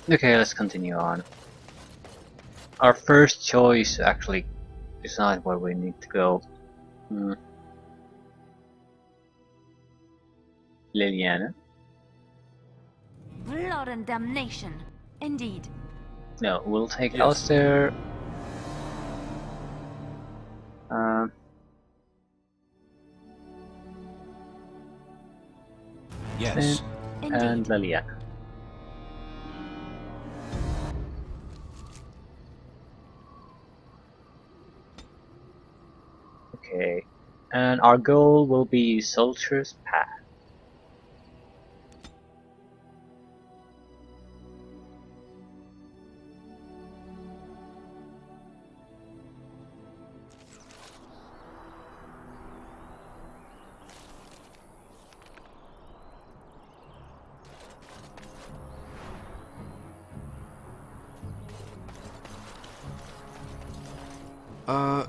Okay, let's continue on. Our first choice actually is not where we need to go. Liliana? Blood and damnation. Indeed. No, we'll take Yes. Alistair. Yes. And Indeed. Liliana. Okay, and our goal will be Soldier's Path.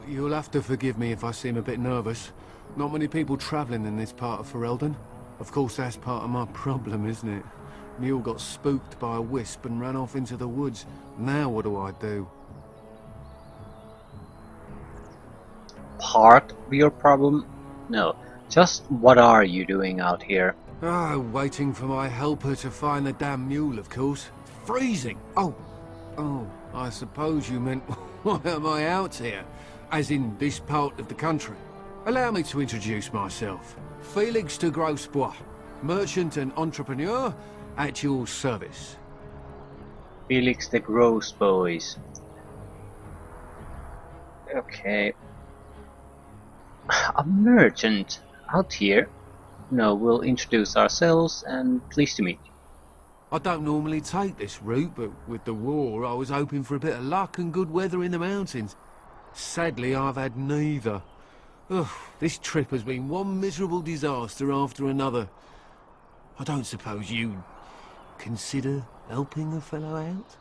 You'll have to forgive me if I seem a bit nervous. Not many people travelling in this part of Ferelden. Of course, that's part of my problem, isn't it? Mule got spooked by a wisp and ran off into the woods. Now what do I do? Part of your problem? No, just what are you doing out here? Waiting for my helper to find the damn mule, of course. Freezing! Oh, I suppose you meant, why am I out here? As in this part of the country. Allow me to introduce myself. Felix de Grosbois, merchant and entrepreneur at your service. Felix the Gross Boys. Okay. A merchant out here? No, we'll introduce ourselves and pleased to meet you. I don't normally take this route, but with the war I was hoping for a bit of luck and good weather in the mountains. Sadly, I've had neither. Ugh, this trip has been one miserable disaster after another. I don't suppose you'd consider helping a fellow out?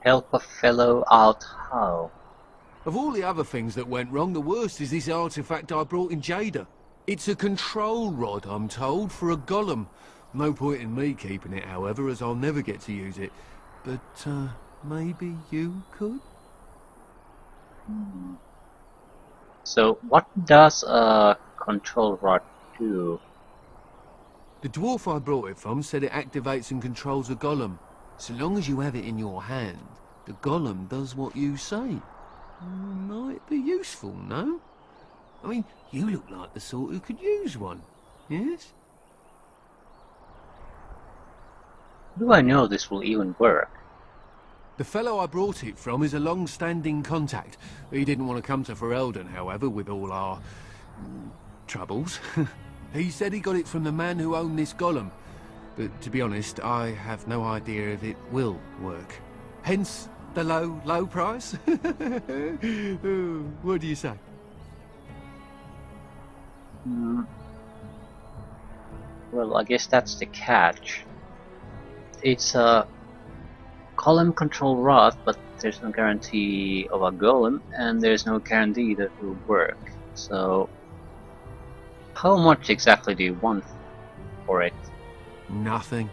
Help a fellow out how? Of all the other things that went wrong, the worst is this artifact I brought in Jada. It's a control rod, I'm told, for a golem. No point in me keeping it, however, as I'll never get to use it. But, maybe you could? So, what does a control rod do? The dwarf I brought it from said it activates and controls a golem. So long as you have it in your hand, the golem does what you say. Might be useful, no? I mean, you look like the sort who could use one, yes? Do I know this will even work? The fellow I brought it from is a long-standing contact. He didn't want to come to Ferelden, however, with all our troubles. He said he got it from the man who owned this golem. But to be honest, I have no idea if it will work. Hence the low price. What do you say? Well, I guess that's the catch. It's a column control rod, but there's no guarantee of a golem, and there's no guarantee that it will work. So, how much exactly do you want for it? Nothing.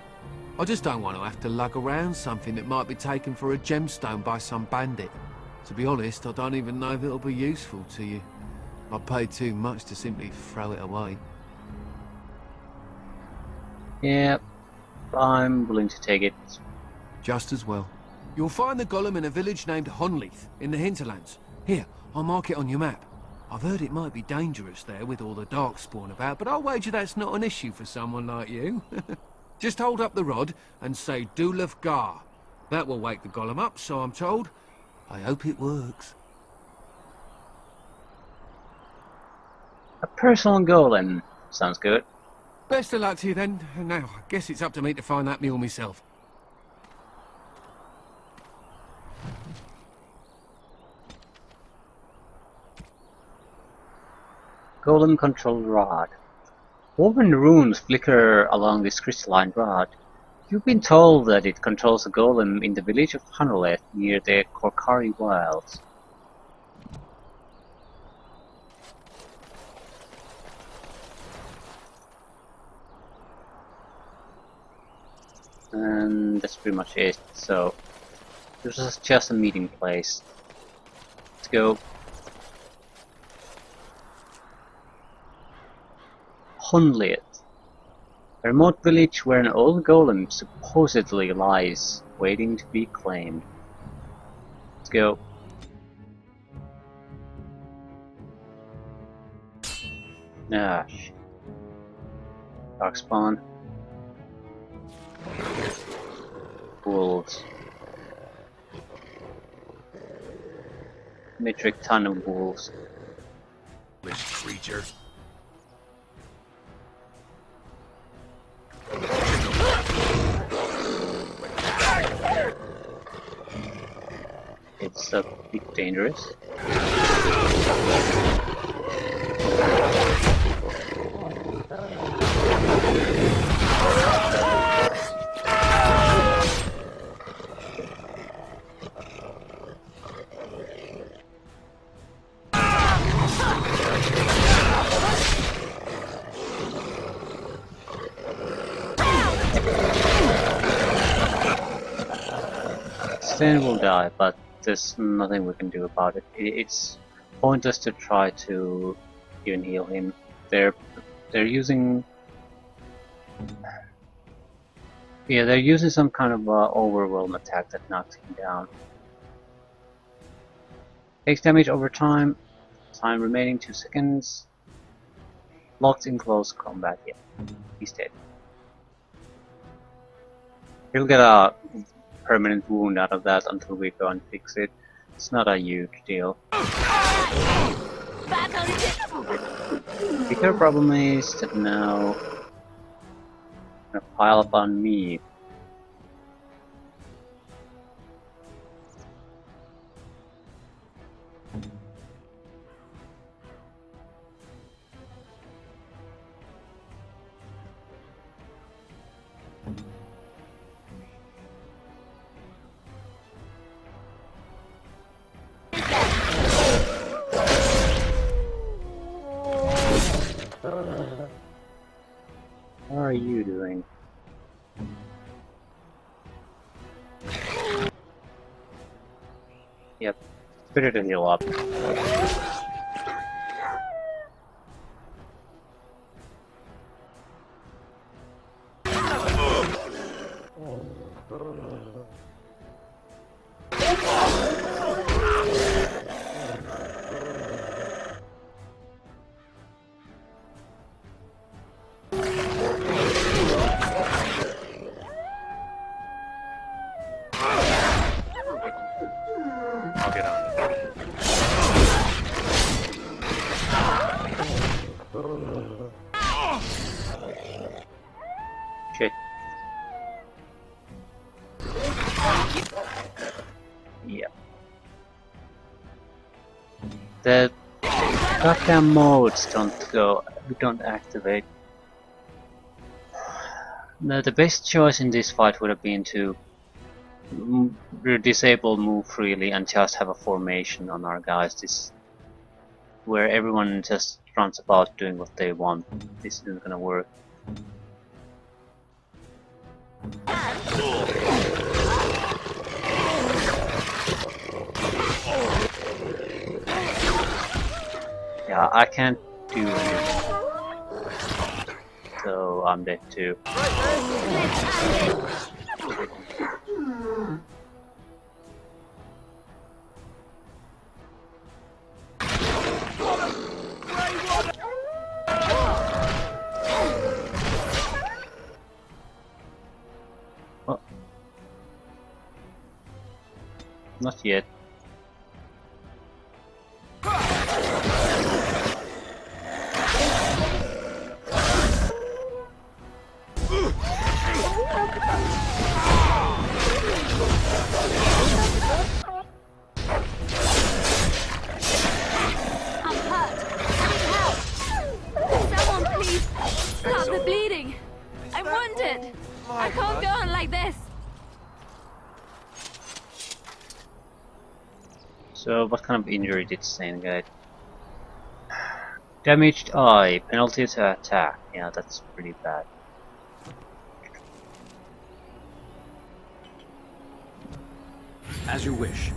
I just don't want to have to lug around something that might be taken for a gemstone by some bandit. To be honest, I don't even know if it'll be useful to you. I paid too much to simply throw it away. Yeah, I'm willing to take it. Just as well. You'll find the golem in a village named Honnleath, in the hinterlands. Here, I'll mark it on your map. I've heard it might be dangerous there with all the darkspawn about, but I'll wager that's not an issue for someone like you. Just hold up the rod and say Dulaf Gar. That will wake the golem up, so I'm told. I hope it works. A personal golem sounds good. Best of luck to you then. Now, I guess it's up to me to find that mule myself. Golem control rod. Woven runes flicker along this crystalline rod. You've been told that it controls a golem in the village of Honnleath near the Korkari Wilds. And that's pretty much it. So this is just a meeting place. Let's go. Honnleath, a remote village where an old golem supposedly lies, waiting to be claimed. Let's go. Ah, shit. Darkspawn. Wolves. Metric ton of wolves. This creature. It's a bit dangerous. Stan will die, but there's nothing we can do about it. It's pointless to try to even heal him. They're using they're using some kind of overwhelm attack that knocks him down. Takes damage over time. Time remaining 2 seconds. Locked in close combat. Yeah, he's dead. He'll get a permanent wound out of that until we go and fix it. It's not a huge deal. The bigger problem is that now gonna pile up on me. How are you doing? Yep, better to heal up. I'll get on. Shit. Yeah. The goddamn modes don't activate. No, the best choice in this fight would have been to disable move freely and just have a formation on our guys. This where everyone just runs about doing what they want. This isn't gonna work. Yeah, I can't do anything. So I'm dead too. Oh. Not yet. I can't go on like this. So what kind of injury did Stain get? Damaged eye, penalty to attack. Yeah, that's pretty bad. As you wish.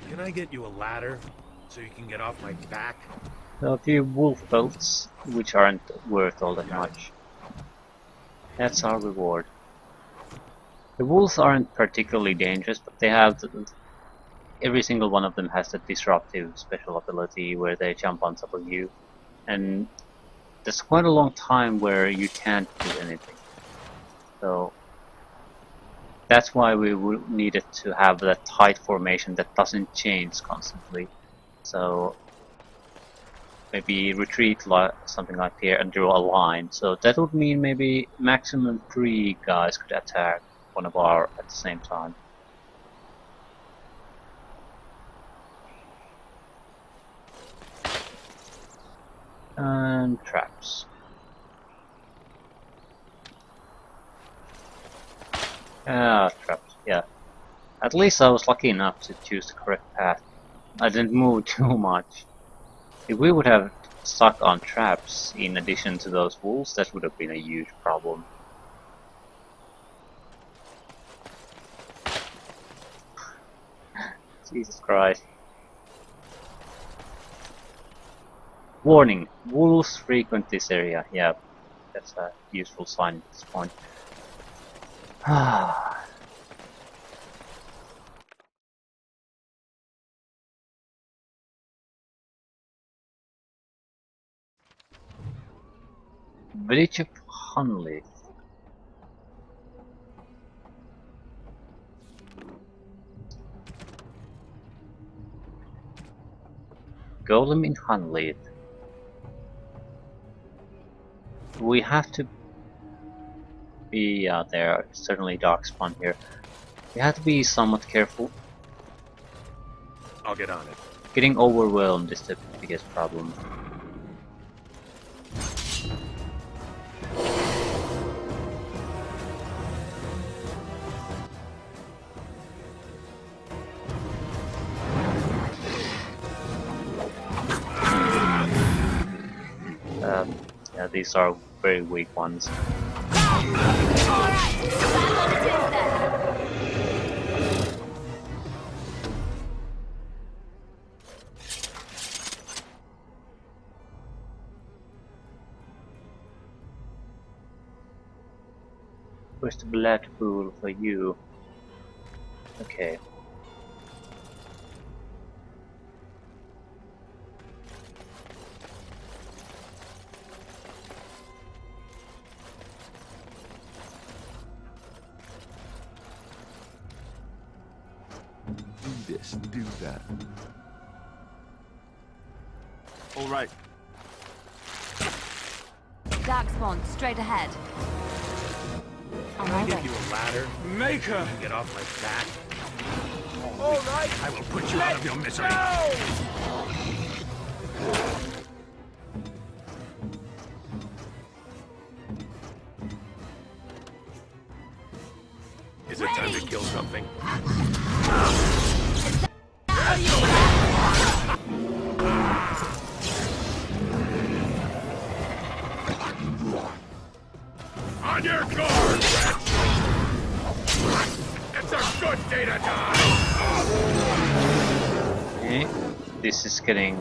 Can I get you a ladder so you can get off my back? A few wolf pelts, which aren't worth all that much. That's our reward. The wolves aren't particularly dangerous, but they have every single one of them has a disruptive special ability where they jump on top of you, and there's quite a long time where you can't do anything. So that's why we needed to have that tight formation that doesn't change constantly. So maybe retreat something like here and draw a line. So that would mean maybe maximum 3 guys could attack one of our at the same time. And traps. Traps, yeah. At least I was lucky enough to choose the correct path. I didn't move too much. If we would have stuck on traps in addition to those wolves, that would have been a huge problem. Jesus Christ. Warning, wolves frequent this area. Yeah, that's a useful sign at this point. Village of Honnleath. Golem in Honnleath. We have to be there are certainly dark spawn here. We have to be somewhat careful. I'll get on it. Getting overwhelmed is the biggest problem. Yeah, these are very weak ones. Where's the black pool for you? Okay. Do this, do that. All right. Darkspawn, straight ahead. On Can my I way. get you a ladder? Maker! So you can get off my back? All right. I will put you out of your misery. Is it time to kill something? On your guard, wretch! It's a good day to die! Okay. This is getting...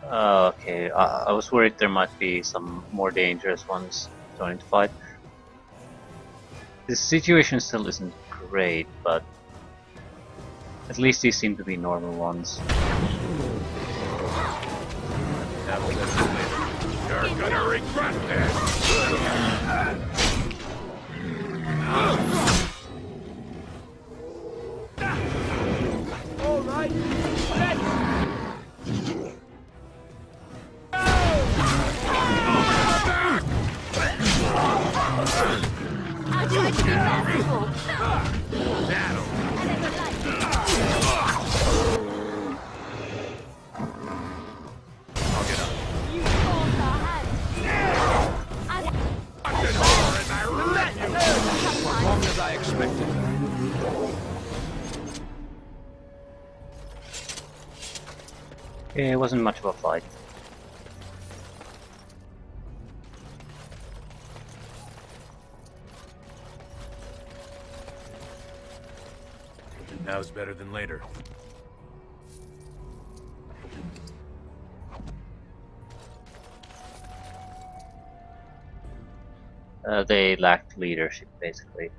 okay, I was worried there might be some more dangerous ones joining the fight. This situation still isn't great, but at least these seem to be normal ones. You're gonna regret this! All right. I tried to be merciful. That'll... I'll get up. You forced our hand. Fucking horror as I let you! As long as I expected. Okay, it wasn't much of a fight. Now's better than later. They lacked leadership, basically.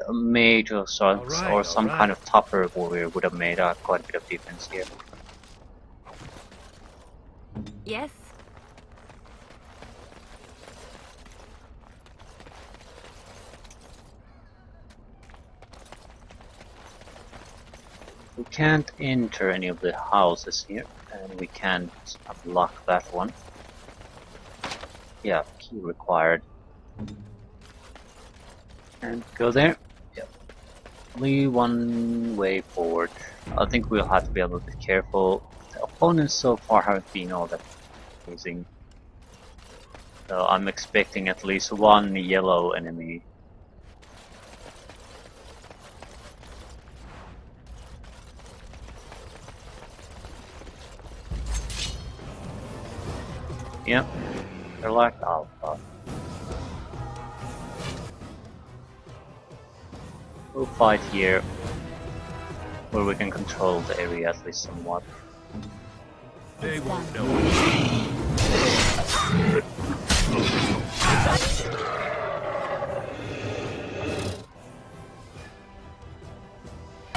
A mage or, sorts, Alright, or some alright. kind of tougher warrior would have made quite a bit of difference here. Yes? We can't enter any of the houses here, and we can't unlock that one. Yeah, key required. And go there. Yep. Only one way forward. I think we'll have to be a little bit careful. The opponents so far haven't been all that amazing. So I'm expecting at least one yellow enemy. Yep, they're like alpha. We'll fight here, where we can control the area at least somewhat. They won't know.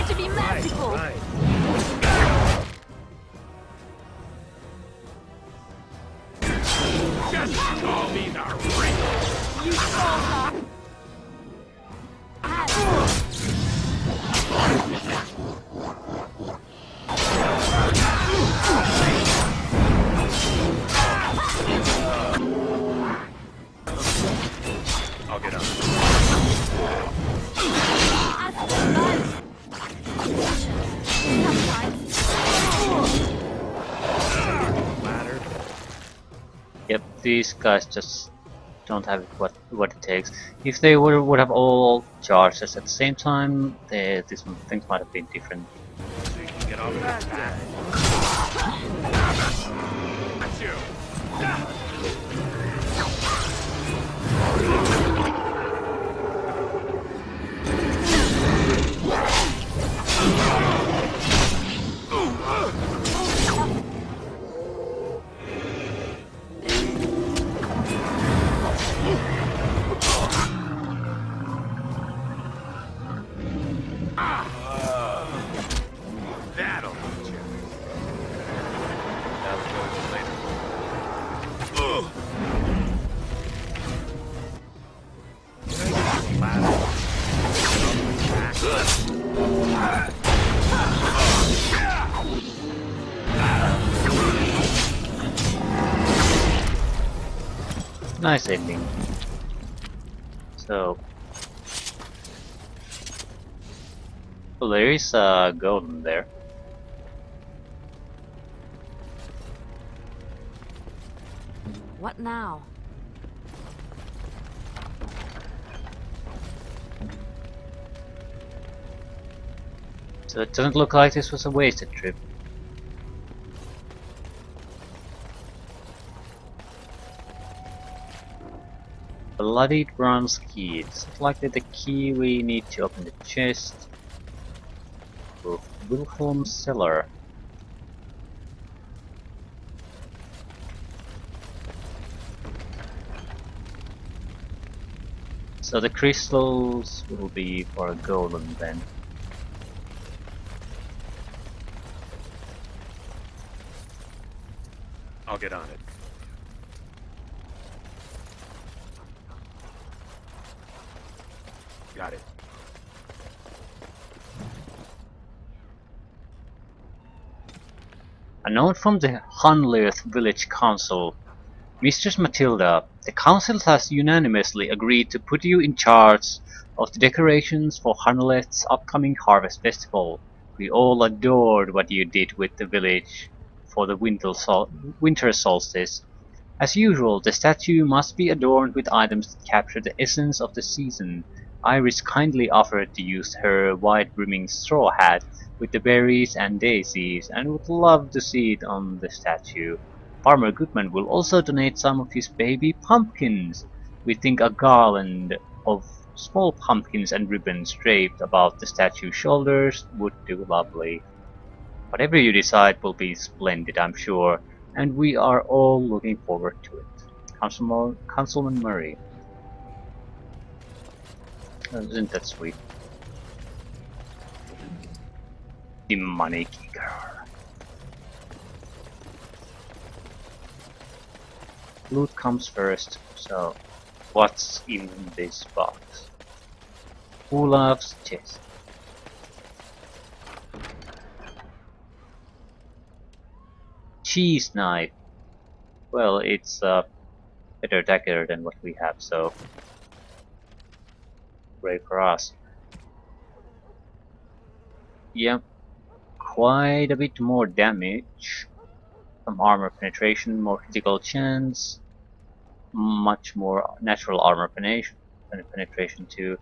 To be merciful! Right. Just call me the Ring. You saw her! I'll get up. Ladder. Yep, these guys just don't have what it takes. If they would have all charged us at the same time, things might have been different. So you can get off that back. That's you. That'll hurt you. That'll go to later. Can I get this ladder? Nice ending. So, well, there is a golem there. What now? So it doesn't look like this was a wasted trip. Bloodied bronze key. It's likely the key we need to open the chest. Wilhelm cellar. So the crystals will be for a golem then. I'll get on it. Got it. A note from the Honnleath Village Council. Mistress Matilda, the Council has unanimously agreed to put you in charge of the decorations for Honnleath's upcoming Harvest Festival. We all adored what you did with the village for the winter solstice. As usual, the statue must be adorned with items that capture the essence of the season. Iris kindly offered to use her wide-brimming straw hat with the berries and daisies, and would love to see it on the statue. Farmer Goodman will also donate some of his baby pumpkins. We think a garland of small pumpkins and ribbons draped about the statue's shoulders would do lovely. Whatever you decide will be splendid, I'm sure, and we are all looking forward to it. Councilman Murray. Isn't that sweet? The money kicker. Loot comes first, so what's in this box? Olaf's chest. Cheese knife. Well, it's better dagger than what we have, so great for us. Yep, quite a bit more damage. Some armor penetration, more critical chance, much more natural armor penetration too.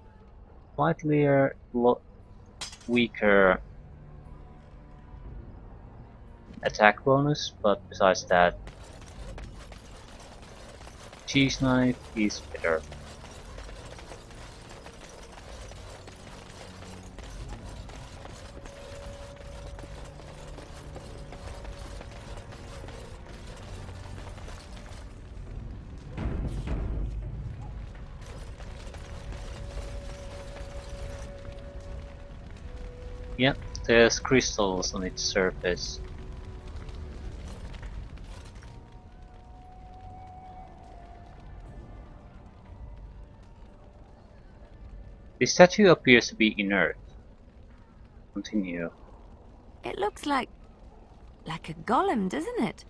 Slightly weaker attack bonus, but besides that, cheese knife is better. Yep, there's crystals on its surface. The statue appears to be inert. Continue. It looks like a golem, doesn't it?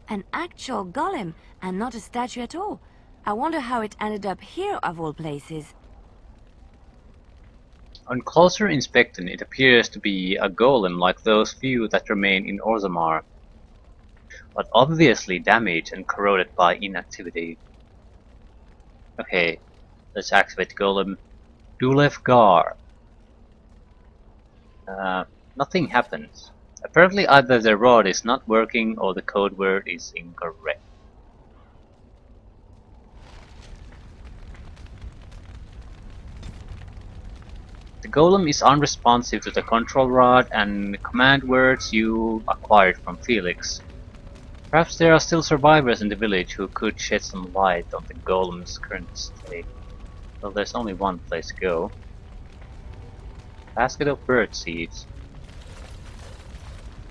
An actual golem, and not a statue at all. I wonder how it ended up here of all places. On closer inspection, it appears to be a golem like those few that remain in Orzammar, but obviously damaged and corroded by inactivity. Okay, let's activate golem. Dulef Gar. Nothing happens. Apparently either the rod is not working or the code word is incorrect. The golem is unresponsive to the control rod and command words you acquired from Felix. Perhaps there are still survivors in the village who could shed some light on the golem's current state. Well, there's only one place to go. Basket of bird seeds.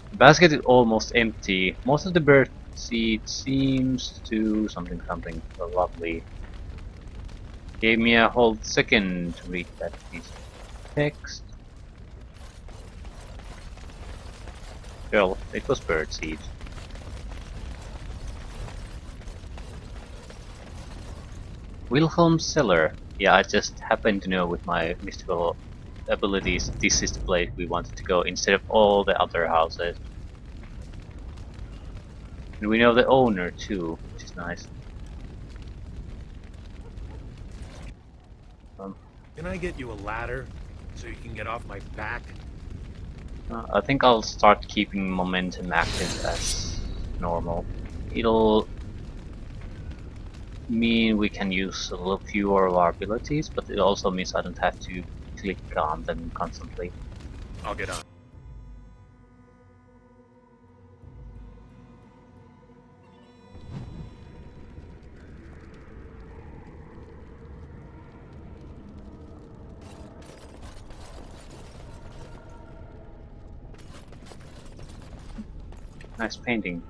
The basket is almost empty. Most of the bird seed seems to something. Well, lovely. Gave me a whole second to read that piece of text. Well, it was bird seed. Wilhelm's cellar. Yeah, I just happen to know with my mystical abilities this is the place we wanted to go instead of all the other houses. And we know the owner too, which is nice. Can I get you a ladder so you can get off my back? I think I'll start keeping momentum active as normal. It'll mean we can use a little fewer of our abilities, but it also means I don't have to click on them constantly. I'll get on. Nice painting.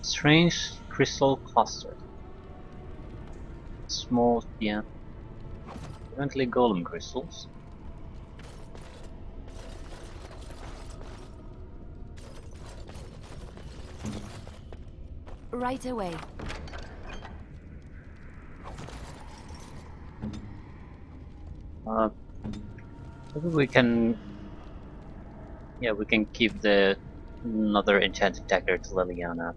Strange crystal cluster. Small, yeah. Eventually golem crystals. Right away. Maybe we can... Yeah, we can keep the another enchanted dagger to Liliana.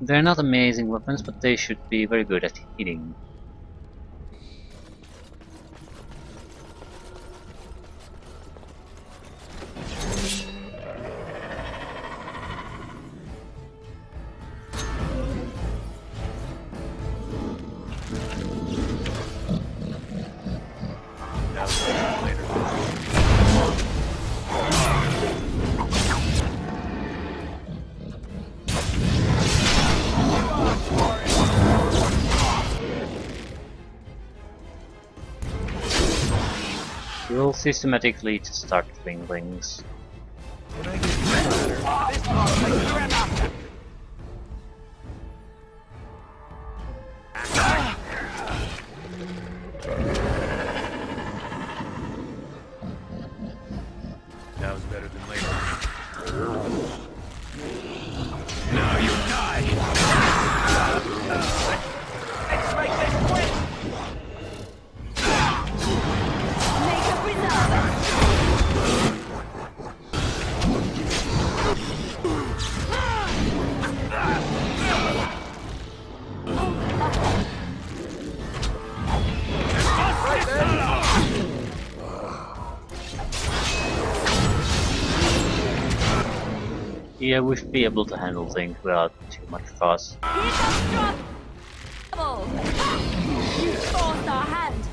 They're not amazing weapons, but they should be very good at hitting. will systematically just start killing things. Can I get you a ladder? That was better than later. Now you die! Let's make this quick! Make a preserve. Yeah, we should be able to handle things without too much fuss. Here comes trouble. You forced our hand.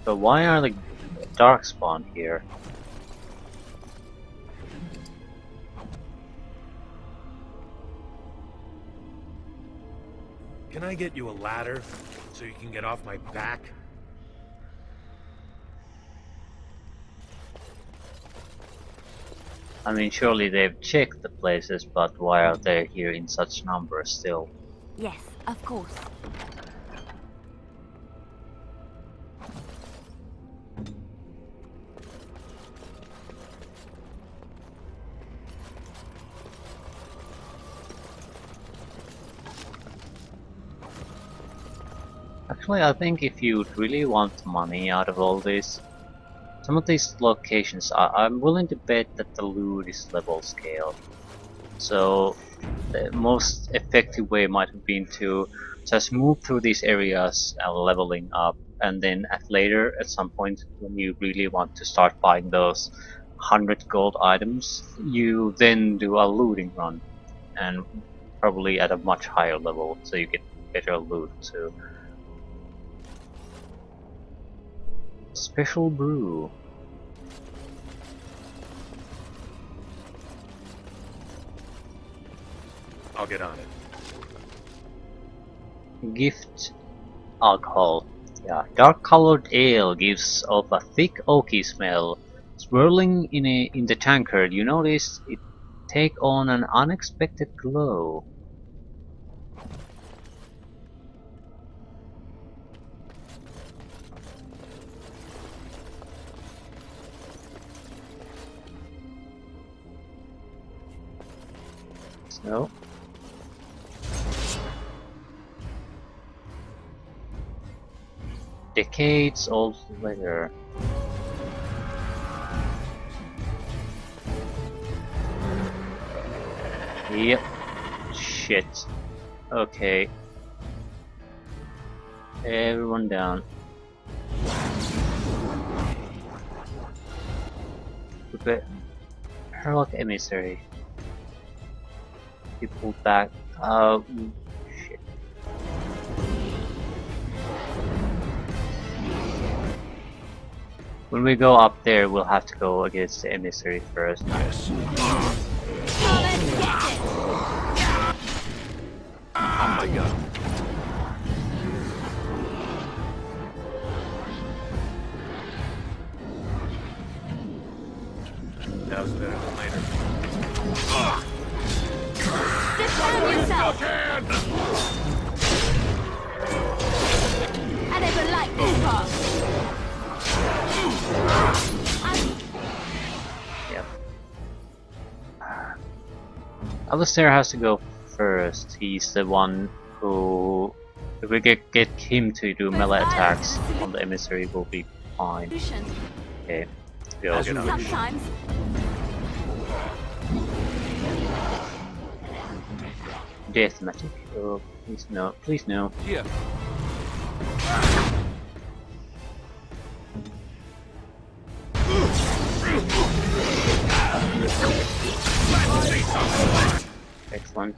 But why are the darkspawn here? Can I get you a ladder so you can get off my back? I mean, surely they've checked the places, but why are they here in such numbers still? Yes, of course. Actually, I think if you really want money out of all this, some of these locations, I'm willing to bet that the loot is level scale. So the most effective way might have been to just move through these areas and leveling up, and then at some point when you really want to start buying those 100 gold items, you then do a looting run, and probably at a much higher level, so you get better loot too. Special brew. I'll get on it. Gift alcohol. Yeah, dark colored ale gives off a thick oaky smell. Swirling in the tankard, you notice it take on an unexpected glow. So decades old later. Yep. Shit. Okay. Everyone down. Prepare. Herlock emissary. He pulled back. Shit. When we go up there, we'll have to go against the emissary first. Yes. On my gun. That was better than later. Defend yourself! I never liked this part. Yep. Alistair has to go first. He's the one who, if we get him to do melee attacks on the emissary, will be fine. Okay, go. Sometimes. Death magic. Oh, please no. Please no. Here. Excellent.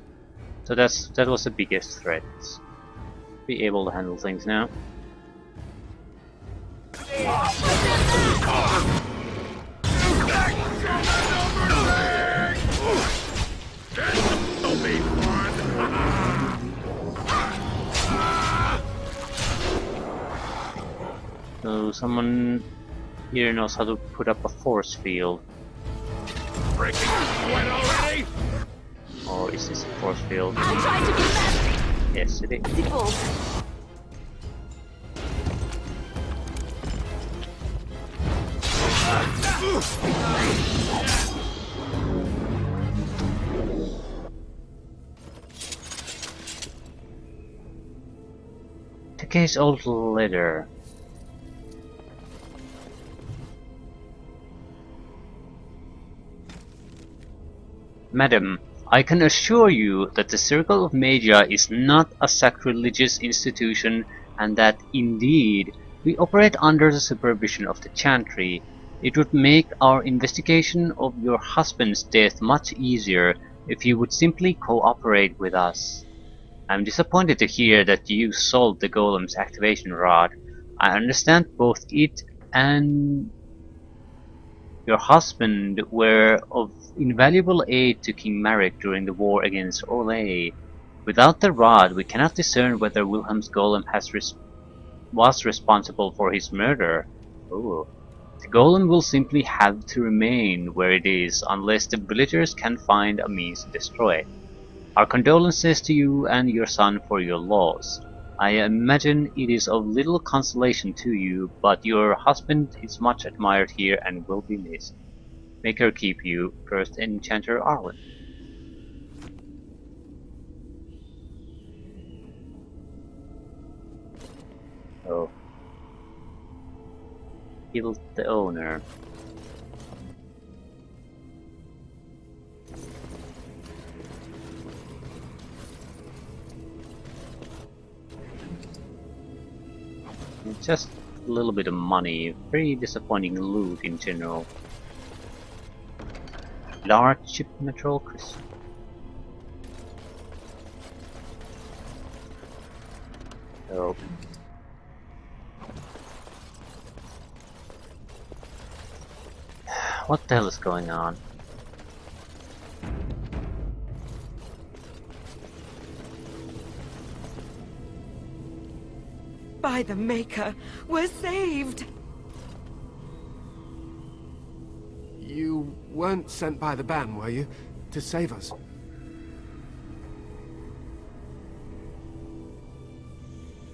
So that was the biggest threat. Be able to handle things now. So someone here knows how to put up a force field. Or is this a force field? I'll try to be fast. Yes, it is. People. The case old letter. Madam, I can assure you that the Circle of Magia is not a sacrilegious institution and that, indeed, we operate under the supervision of the Chantry. It would make our investigation of your husband's death much easier if you would simply cooperate with us. I'm disappointed to hear that you sold the Golem's activation rod. I understand both it and your husband were of invaluable aid to King Marek during the war against Orlais. Without the rod, we cannot discern whether Wilhelm's Golem was responsible for his murder. Ooh. The Golem will simply have to remain where it is unless the villagers can find a means to destroy it. Our condolences to you and your son for your loss. I imagine it is of little consolation to you, but your husband is much admired here and will be missed. Make her keep you, First Enchanter Arwen. Oh. Killed the owner. Just a little bit of money. Very disappointing loot in general. Large ship metal crystal. Oh. What the hell is going on? By the Maker, we're saved! You weren't sent by the ban, were you? To save us?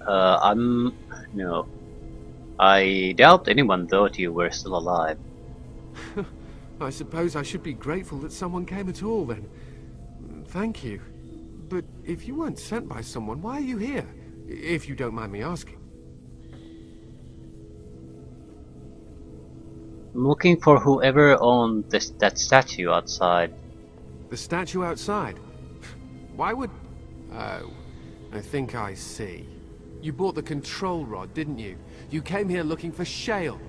No. I doubt anyone thought you were still alive. I suppose I should be grateful that someone came at all, then. Thank you. But if you weren't sent by someone, why are you here? If you don't mind me asking. I'm looking for whoever owned that statue outside. The statue outside? Why would... Oh, I think I see. You bought the control rod, didn't you? You came here looking for shale.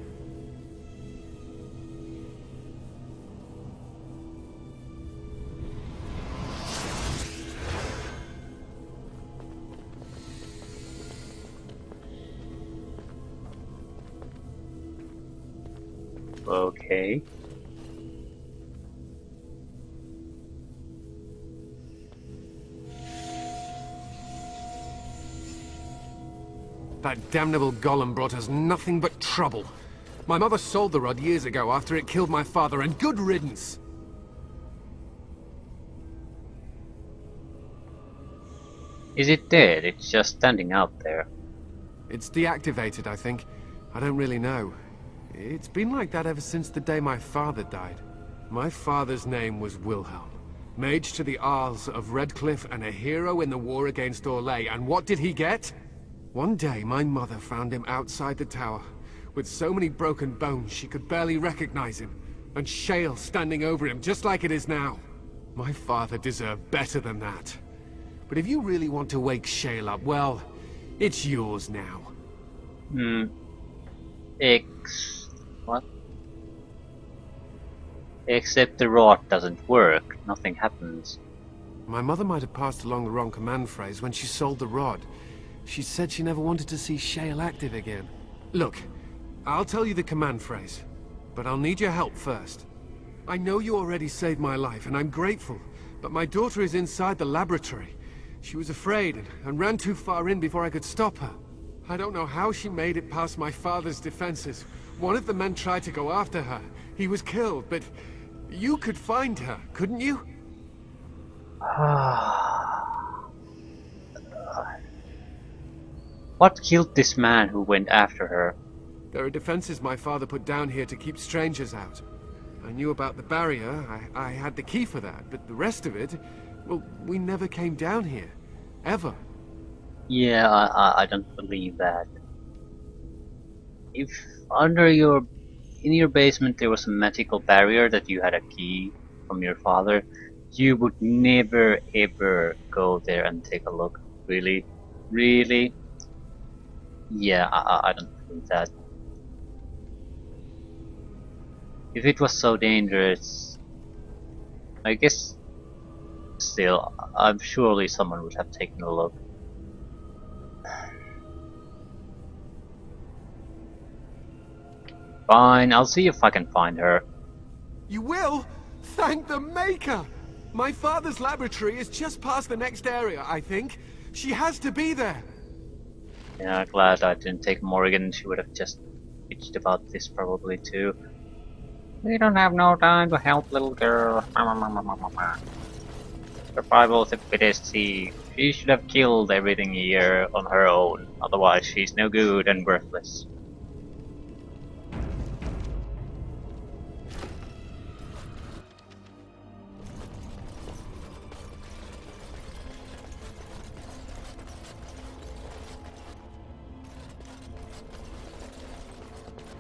Okay. That damnable Golem brought us nothing but trouble. My mother sold the rod years ago after it killed my father, and good riddance! Is it dead? It's just standing out there. It's deactivated, I think. I don't really know. It's been like that ever since the day my father died. My father's name was Wilhelm. Mage to the Isles of Redcliffe and a hero in the war against Orlais. And what did he get? One day, my mother found him outside the tower, with so many broken bones she could barely recognize him, and shale standing over him just like it is now. My father deserved better than that. But if you really want to wake Shale up, well, it's yours now. What? Except the rod doesn't work. Nothing happens. My mother might have passed along the wrong command phrase when she sold the rod. She said she never wanted to see Shale active again. Look, I'll tell you the command phrase, but I'll need your help first. I know you already saved my life, and I'm grateful, but my daughter is inside the laboratory. She was afraid and ran too far in before I could stop her. I don't know how she made it past my father's defenses. One of the men tried to go after her. He was killed, but you could find her, couldn't you? What killed this man who went after her? There are defenses my father put down here to keep strangers out. I knew about the barrier, I had the key for that, but the rest of it, well, we never came down here. Ever. Yeah, I don't believe that. If in your basement there was a magical barrier that you had a key from your father, you would never ever go there and take a look. Really? Really? Yeah, I don't believe that. If it was so dangerous, I guess still, I'm surely someone would have taken a look. Fine, I'll see if I can find her. You will? Thank the Maker! My father's laboratory is just past the next area, I think. She has to be there. Yeah, glad I didn't take Morrigan. She would have just bitched about this probably too. We don't have no time to help little girl. Survival of the fittest. She should have killed everything here on her own. Otherwise she's no good and worthless.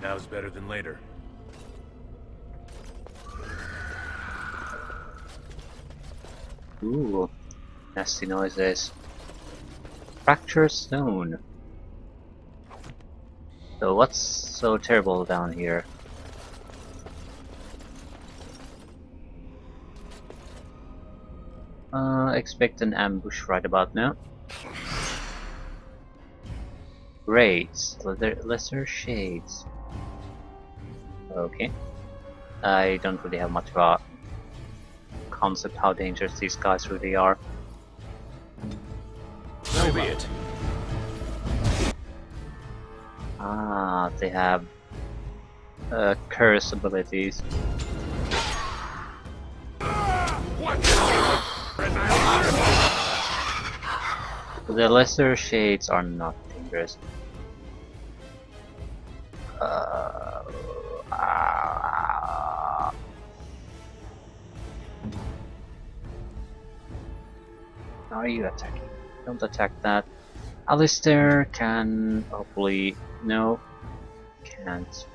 Now's better than later. Ooh, nasty noises. Fractured stone. So what's so terrible down here? Expect an ambush right about now. Raids, lesser shades. Okay. I don't really have much of a concept how dangerous these guys really are. So be it. Ah, they have curse abilities. The lesser shades are not dangerous. Are you attacking? Don't attack that. Alistair can hopefully no, can't.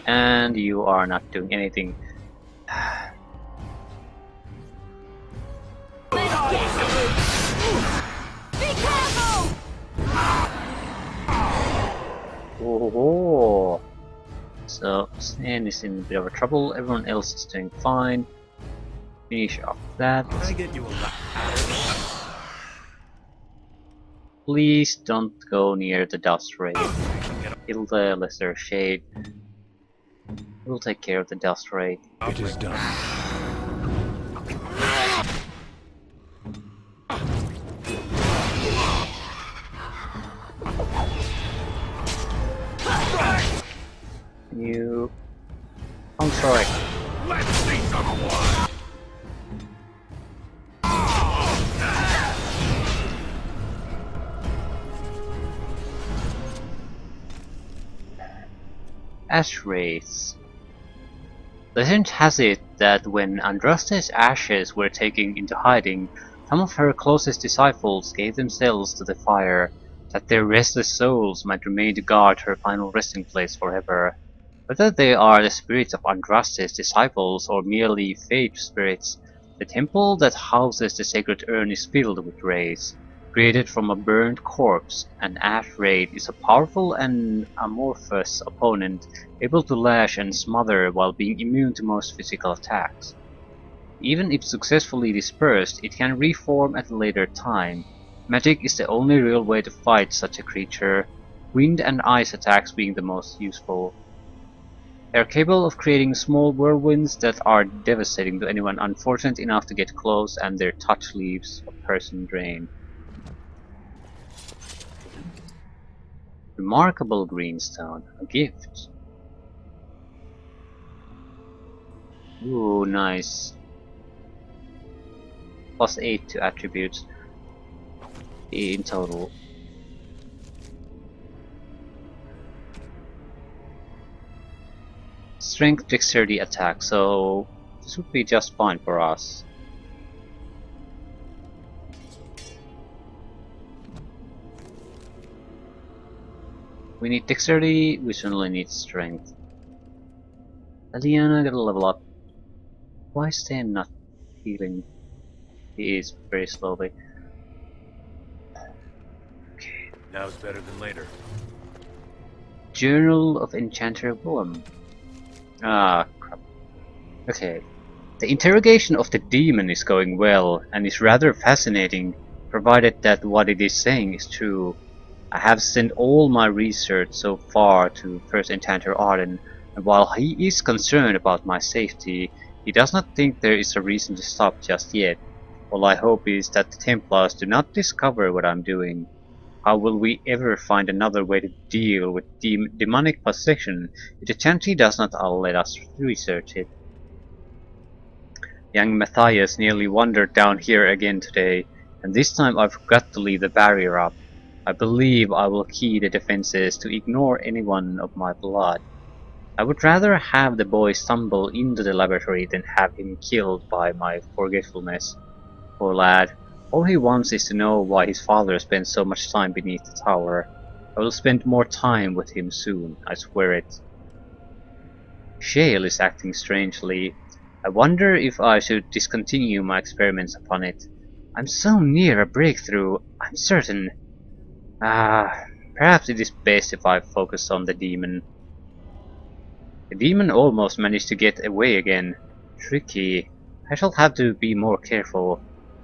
And you are not doing anything. Be careful! Oh, so Stan is in a bit of trouble. Everyone else is doing fine. Finish off that. Can I get you a ladder? Please don't go near the dust ray. Kill the lesser shade. We'll take care of the dust ray. It is done. You. I'm sorry. Let's see someone. Ash Wraiths. Legend has it that when Andraste's ashes were taken into hiding, some of her closest disciples gave themselves to the fire, that their restless souls might remain to guard her final resting place forever. Whether they are the spirits of Andraste's disciples or merely fate spirits, the temple that houses the sacred urn is filled with wraiths, Created from a burned corpse, an Ash Wraith is a powerful and amorphous opponent, able to lash and smother while being immune to most physical attacks. Even if successfully dispersed, it can reform at a later time. Magic is the only real way to fight such a creature, wind and ice attacks being the most useful. They are capable of creating small whirlwinds that are devastating to anyone unfortunate enough to get close, and their touch leaves a person drained. Remarkable greenstone, a gift. Ooh, nice. Plus 8 to attributes in total. Strength, dexterity, attack, so this would be just fine for us. We need dexterity, we certainly need strength. Aliana gotta level up. Why is Stan not healing? He is very slowly. Okay. Now's better than later. Journal of Enchanter Golem. Ah, crap. Okay. The interrogation of the demon is going well, and is rather fascinating, provided that what it is saying is true. I have sent all my research so far to First Enchanter Arden, and while he is concerned about my safety, he does not think there is a reason to stop just yet. All I hope is that the Templars do not discover what I'm doing. How will we ever find another way to deal with demonic possession if the Chantry does not let us research it? Young Matthias nearly wandered down here again today, and this time I forgot to leave the barrier up. I believe I will key the defenses to ignore anyone of my blood. I would rather have the boy stumble into the laboratory than have him killed by my forgetfulness. Poor lad. All he wants is to know why his father spent so much time beneath the tower. I will spend more time with him soon, I swear it. Shale is acting strangely. I wonder if I should discontinue my experiments upon it. I'm so near a breakthrough, I'm certain. Perhaps it is best if I focus on the demon. The demon almost managed to get away again. Tricky. I shall have to be more careful.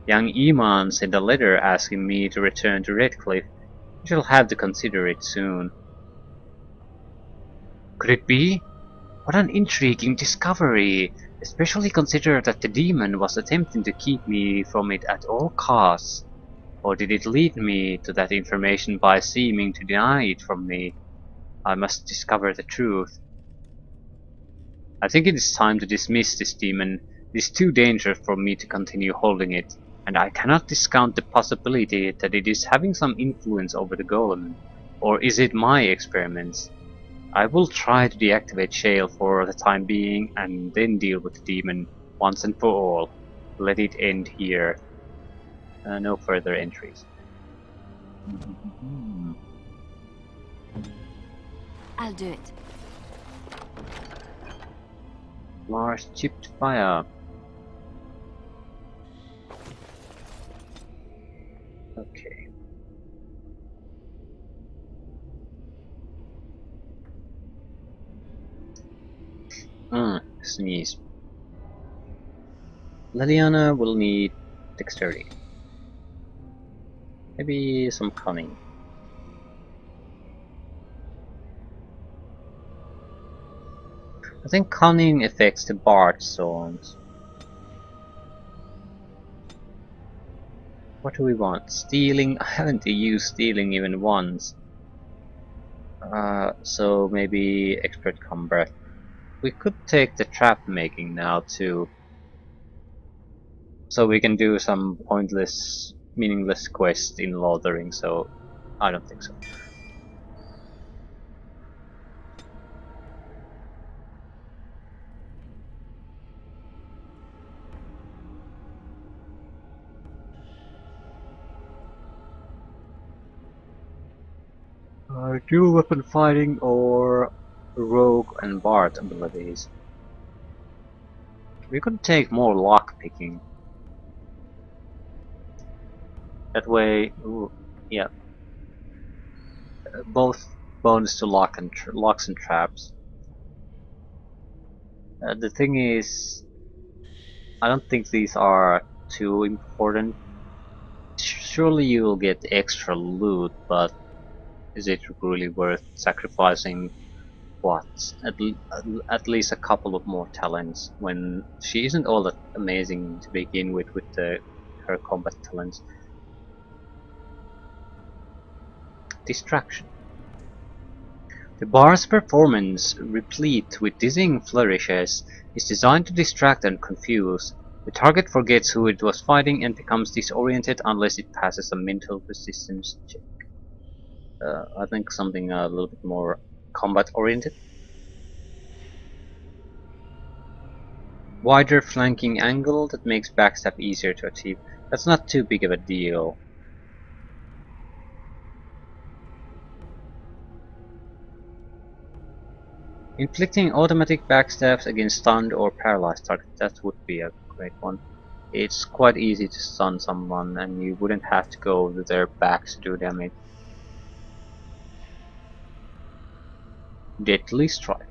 Young Iman sent a letter asking me to return to Redcliffe. I shall have to consider it soon. Could it be? What an intriguing discovery, especially consider that the demon was attempting to keep me from it at all costs. Or did it lead me to that information by seeming to deny it from me? I must discover the truth. I think it is time to dismiss this demon. It is too dangerous for me to continue holding it, and I cannot discount the possibility that it is having some influence over the golem. Or is it my experiments? I will try to deactivate Shale for the time being, and then deal with the demon once and for all. Let it end here. No further entries. I'll do it. Mars chipped fire. Okay. Sneeze. Liliana will need dexterity. Maybe some cunning. I think cunning affects the bard songs. What do we want? Stealing? I haven't used stealing even once. So maybe expert combat. We could take the trap making now too. So we can do some pointless, meaningless quest in lothering, so I don't think so. Dual weapon fighting or rogue and bard abilities. We could take more lock picking. That way, ooh, yeah, both bonus to locks and traps. The thing is, I don't think these are too important. Surely you will get extra loot, but is it really worth sacrificing what at least a couple of more talents when she isn't all that amazing to begin with her combat talents? Distraction. The bar's performance, replete with dizzying flourishes, is designed to distract and confuse. The target forgets who it was fighting and becomes disoriented unless it passes a mental resistance check. I think something a little bit more combat oriented. Wider flanking angle that makes backstab easier to achieve. That's not too big of a deal. Inflicting automatic backstabs against stunned or paralyzed targets, that would be a great one. It's quite easy to stun someone and you wouldn't have to go to their backs to do damage. Deadly Strike.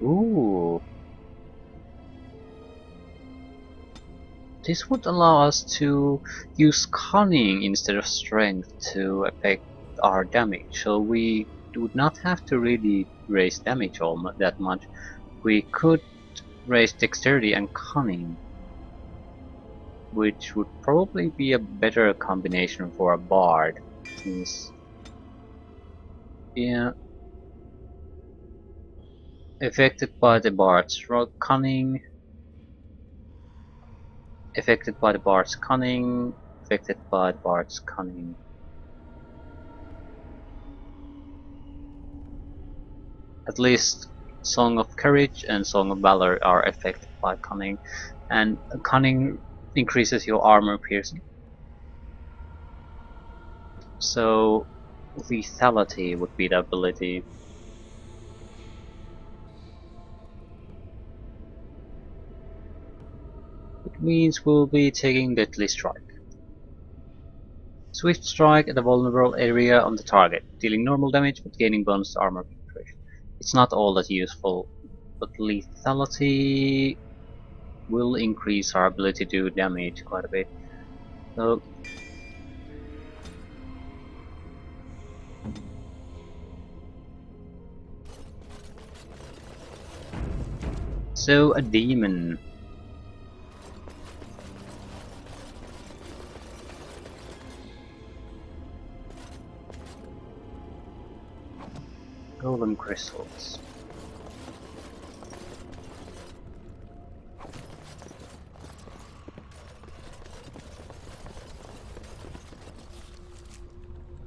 Ooh. This would allow us to use cunning instead of strength to affect our damage, so we would not have to really raise damage all that much. We could raise dexterity and cunning, which would probably be a better combination for a bard, since yeah, affected by the bard's cunning, affected by the bard's cunning, affected by the bard's cunning. At least Song of Courage and Song of Valor are affected by cunning, and cunning increases your armor piercing. So lethality would be the ability. It means we'll be taking Deadly Strike. Swift Strike at a vulnerable area on the target, dealing normal damage but gaining bonus to armor penetration. It's not all that useful, but lethality will increase our ability to do damage quite a bit. So a demon. Golem crystals.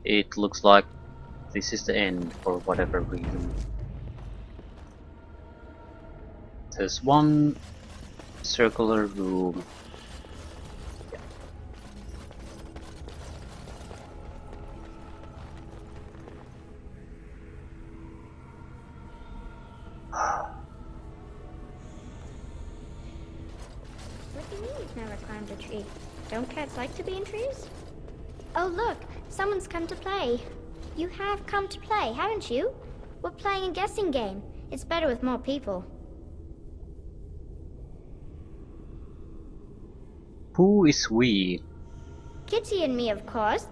It looks like this is the end for whatever reason. There's one circular room. What do you mean you've never climbed a tree? Don't cats like to be in trees? Oh look, someone's come to play. You have come to play, haven't you? We're playing a guessing game. It's better with more people. Who is we? Kitty and me, of course.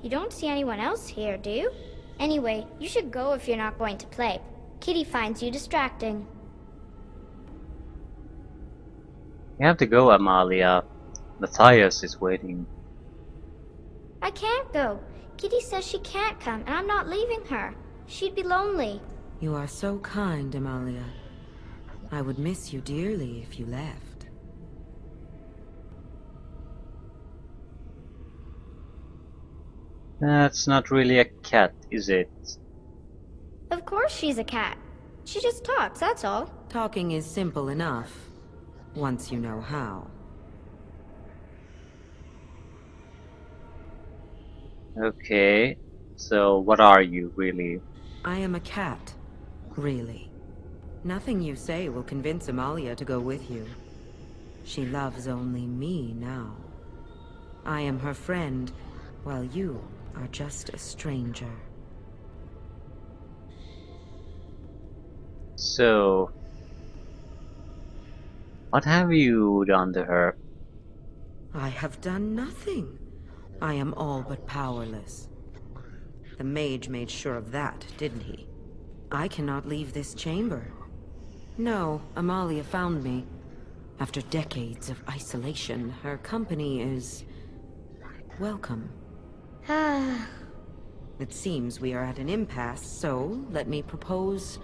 You don't see anyone else here, do you? Anyway, you should go if you're not going to play. Kitty finds you distracting. You have to go, Amalia. Matthias is waiting. I can't go. Kitty says she can't come, and I'm not leaving her. She'd be lonely. You are so kind, Amalia. I would miss you dearly if you left. That's not really a cat, is it? Of course she's a cat. She just talks, that's all. Talking is simple enough, once you know how. Okay, so what are you really? I am a cat. Really. Nothing you say will convince Amalia to go with you. She loves only me now. I am her friend, while you are just a stranger. So, what have you done to her? I have done nothing. I am all but powerless. The mage made sure of that, didn't he? I cannot leave this chamber. No, Amalia found me. After decades of isolation, her company is... welcome. Ah, It seems we are at an impasse, so let me propose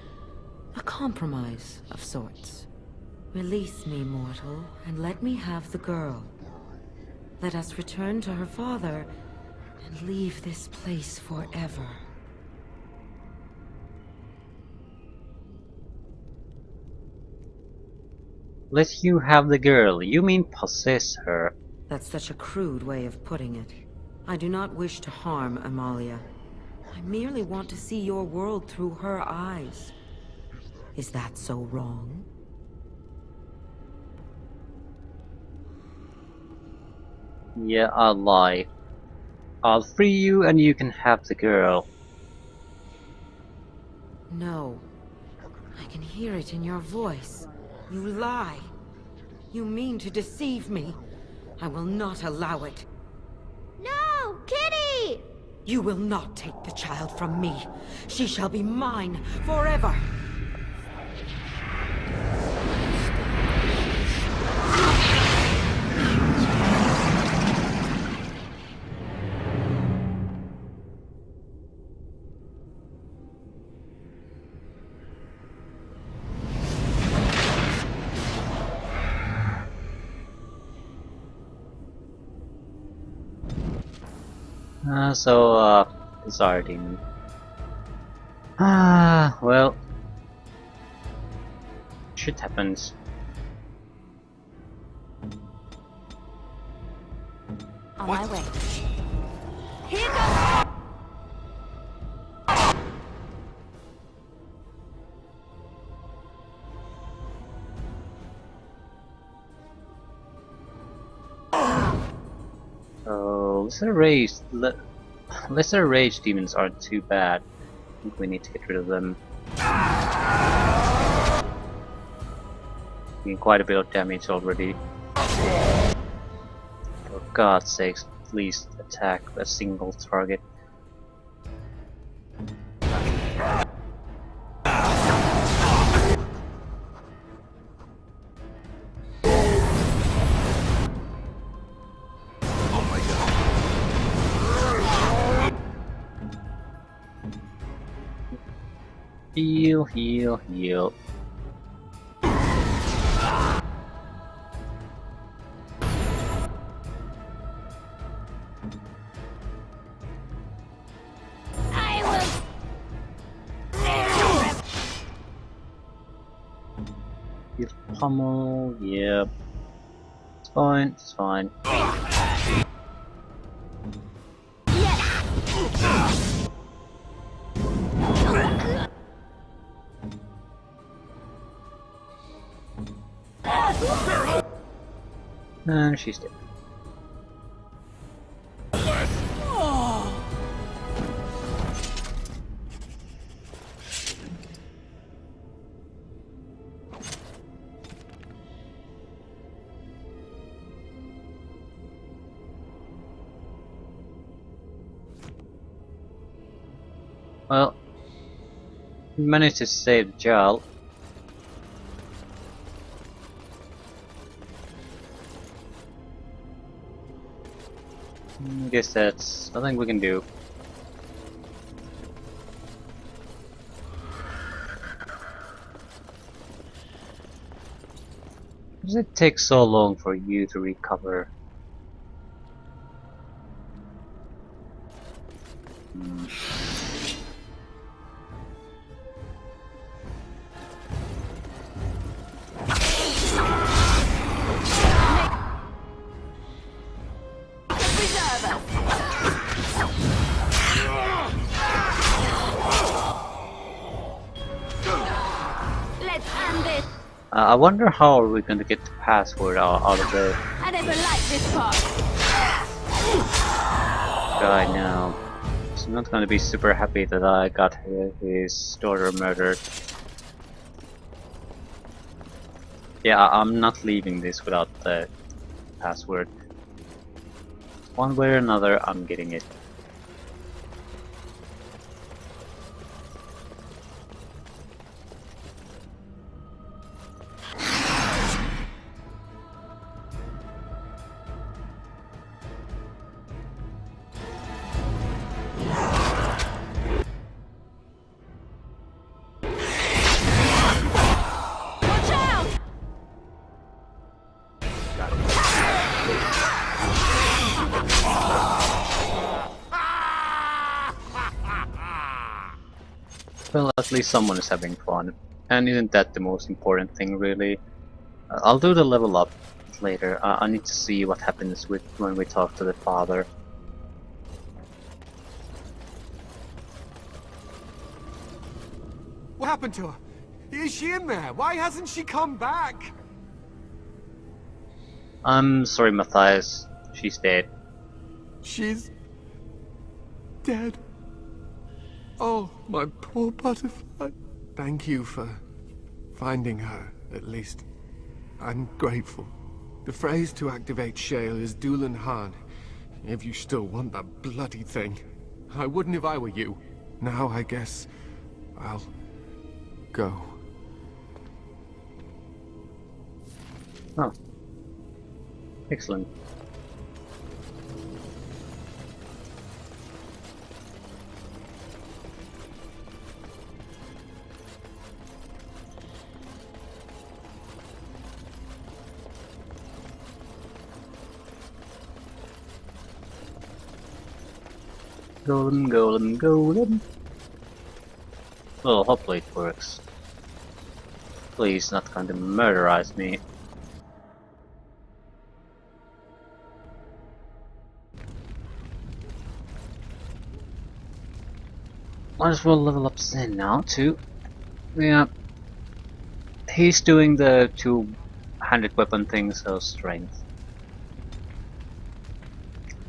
a compromise of sorts. Release me, mortal, and let me have the girl. Let us return to her father and leave this place forever. Let you have the girl, you mean possess her. That's such a crude way of putting it. I do not wish to harm Amalia. I merely want to see your world through her eyes. Is that so wrong? Yeah, I'll lie. I'll free you and you can have the girl. No. I can hear it in your voice. You lie. You mean to deceive me. I will not allow it. no, Kitty! You will not take the child from me. She shall be mine forever. Sorry, demon. Well, shit happens. On my way. Here goes! Oh, lesser rage demons aren't too bad. I think we need to get rid of them. Doing quite a bit of damage already. For God's sakes, please attack a single target. Heal, heal, heal. I will... Heal pummel, yep. It's fine, it's fine. And she's dead. Well, we managed to save Jal. I guess that's nothing we can do. Why does it take so long for you to recover? I wonder how are we going to get the password out of the I never liked this part. guy now. He's not going to be super happy that I got his daughter murdered. Yeah, I'm not leaving this without the password. One way or another, I'm getting it. Watch out! Well, at least someone is having fun. And isn't that the most important thing, really? I'll do the level up later. I need to see what happens with when we talk to the father. What happened to her? Is she in there? Why hasn't she come back? I'm sorry, Matthias. She's dead. She's dead. Oh, my poor butterfly. Thank you for finding her, at least. I'm grateful. The phrase to activate Shale is Dulan Han, if you still want that bloody thing. I wouldn't if I were you. Now I guess I'll go. Oh. Excellent. Golem, golem, golem. Well, hopefully it works. Please, not going to murderize me. Might as well level up Zen now too. Yeah. He's doing the two-handed weapon thing, so strength.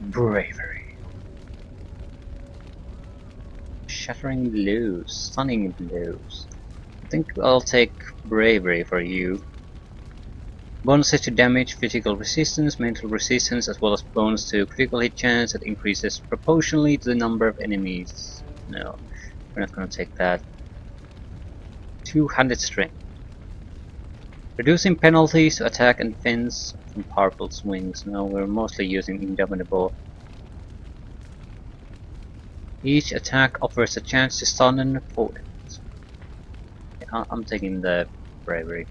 Bravery. Shattering blows, stunning blows. I think I'll take bravery for you. Bonuses to damage, physical resistance, mental resistance, as well as bonus to critical hit chance that increases proportionally to the number of enemies. No, we're not gonna take that. Two-handed strength. Reducing penalties to attack and defense from powerful swings. No, we're mostly using Indomitable. Each attack offers a chance to stun an opponent. I'm taking the bravery.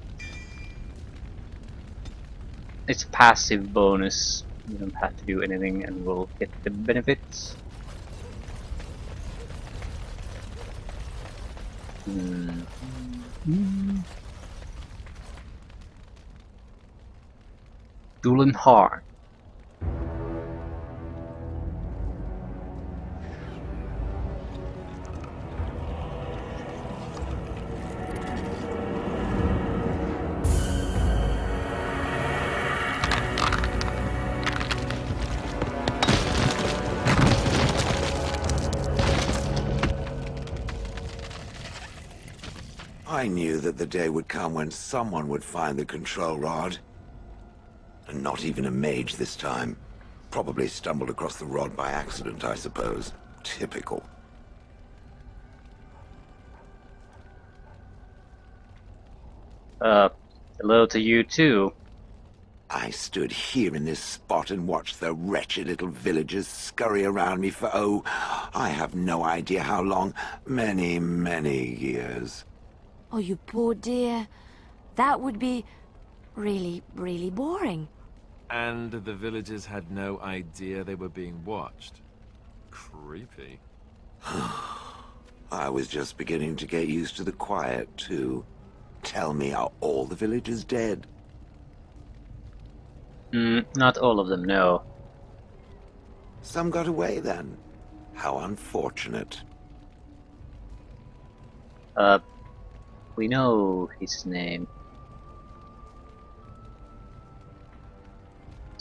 It's a passive bonus. You don't have to do anything and we'll get the benefits. Dulan Hard. I knew that the day would come when someone would find the control rod. And not even a mage this time. Probably stumbled across the rod by accident, I suppose. Typical. Hello to you too. I stood here in this spot and watched the wretched little villagers scurry around me for, oh, I have no idea how long. Many, many years. Oh, you poor dear. That would be really, really boring. And the villagers had no idea they were being watched. Creepy. I was just beginning to get used to the quiet, too. Tell me, are all the villagers dead? Not all of them, no. Some got away, then. How unfortunate. We know his name.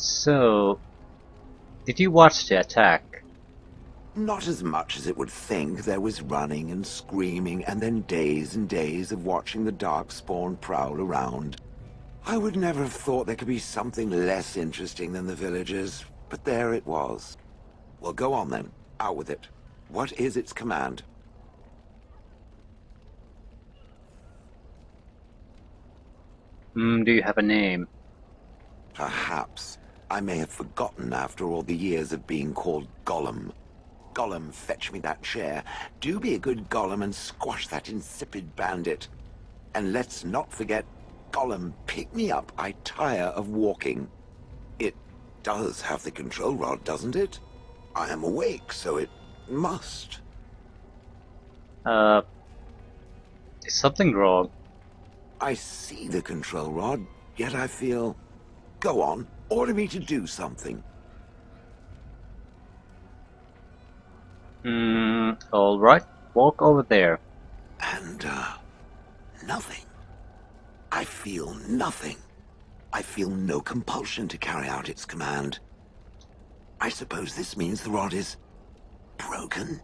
So, did you watch the attack? Not as much as it would think. There was running and screaming, and then days and days of watching the Darkspawn prowl around. I would never have thought there could be something less interesting than the villagers, but there it was. Well, go on then. Out with it. What is its command? Do you have a name? Perhaps. I may have forgotten after all the years of being called Golem. Golem, fetch me that chair. Do be a good Golem and squash that insipid bandit. And let's not forget, Golem, pick me up. I tire of walking. It does have the control rod, doesn't it? I am awake, so it must. Is something wrong? I see the control rod, yet I feel... Go on, order me to do something. Alright. Walk over there. And, nothing. I feel nothing. I feel no compulsion to carry out its command. I suppose this means the rod is... broken?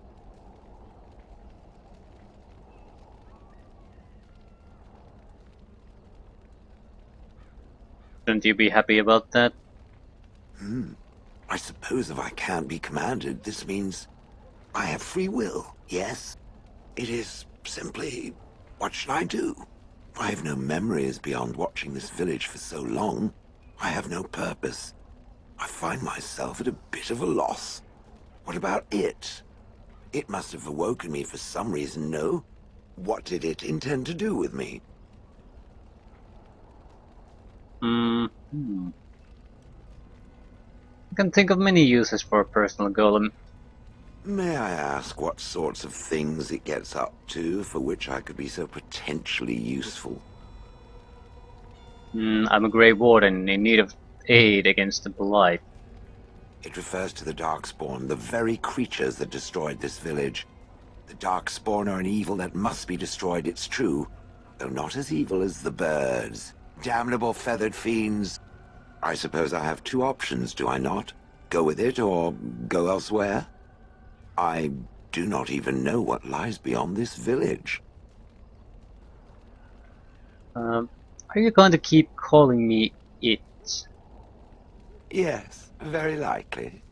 Shouldn't you be happy about that? I suppose if I can't be commanded, this means I have free will, yes? It is simply, what should I do? I have no memories beyond watching this village for so long. I have no purpose. I find myself at a bit of a loss. What about it? It must have awoken me for some reason, no? What did it intend to do with me? I can think of many uses for a personal golem. May I ask what sorts of things it gets up to for which I could be so potentially useful? I'm a Grey Warden in need of aid against the Blight. It refers to the Darkspawn, the very creatures that destroyed this village. The Darkspawn are an evil that must be destroyed, it's true, though not as evil as the birds. Damnable feathered fiends. I suppose I have two options, do I not? Go with it or go elsewhere? I do not even know what lies beyond this village. Are you going to keep calling me it? Yes, very likely.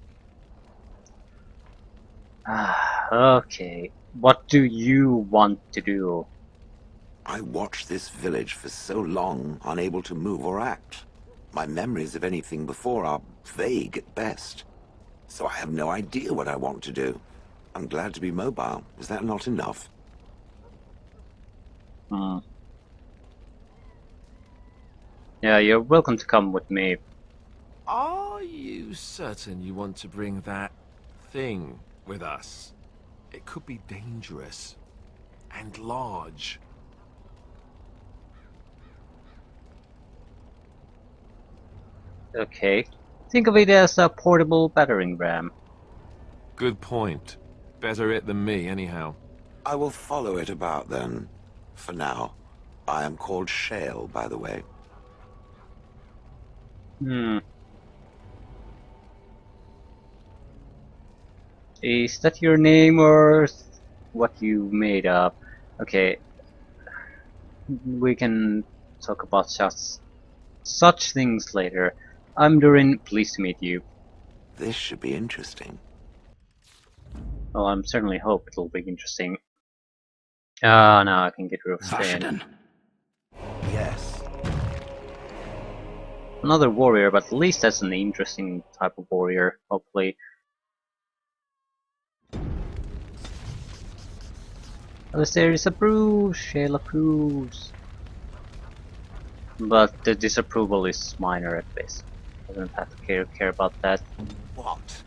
Okay. What do you want to do? I watched this village for so long, unable to move or act. My memories of anything before are vague at best. So I have no idea what I want to do. I'm glad to be mobile. Is that not enough? Yeah, you're welcome to come with me. Are you certain you want to bring that thing with us? It could be dangerous and large. Okay. Think of it as a portable battering ram. Good point. Better it than me, anyhow. I will follow it about then. For now. I am called Shale, by the way. Is that your name or what you made up? Okay. We can talk about such things later. I'm Durin, pleased to meet you. This should be interesting. Well, I certainly hope it'll be interesting. Now I can get rid of Stan. Yes. Another warrior, but at least that's an interesting type of warrior, hopefully. Alistair approves, Shale approves. But the disapproval is minor at best. I don't have to care about that. What?